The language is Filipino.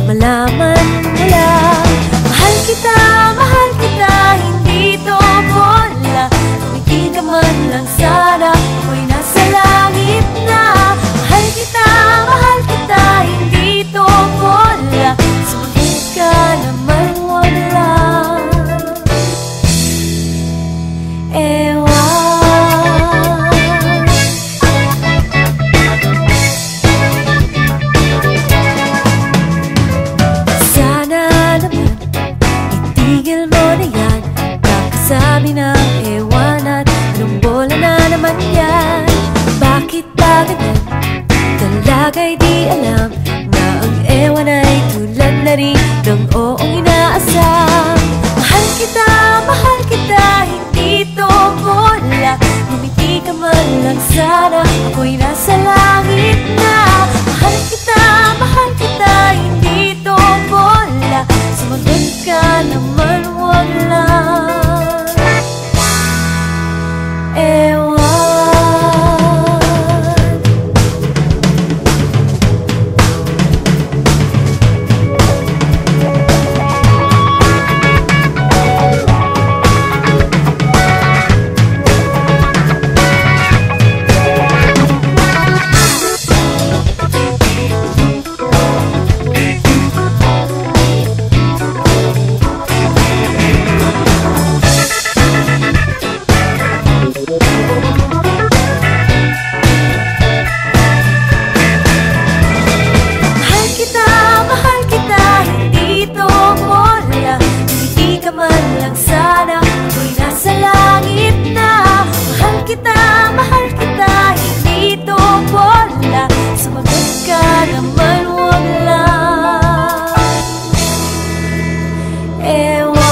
malaman mo lang. Mahal kita, hindi to bola. Umiti ka man lang sana, ako'y nasa langit na. Mahal kita, hindi to bola. Sumagot ka naman, wala. Itigil mo na yan, kakasabi ng ewan at anong bola na naman yan. Bakit ba ganyan? Talaga'y di alam na ang ewan ay tulad na rin ng oong inaasam. Mahal kita, hindi to bola. Ngumiti ka man lang sana, ako'y nasa langit na. Mahal kita, hindi to bola. Sumagot ka naman, wala. Mahal kita, hindi to bola. Sumagot ka naman, wala. Ewan.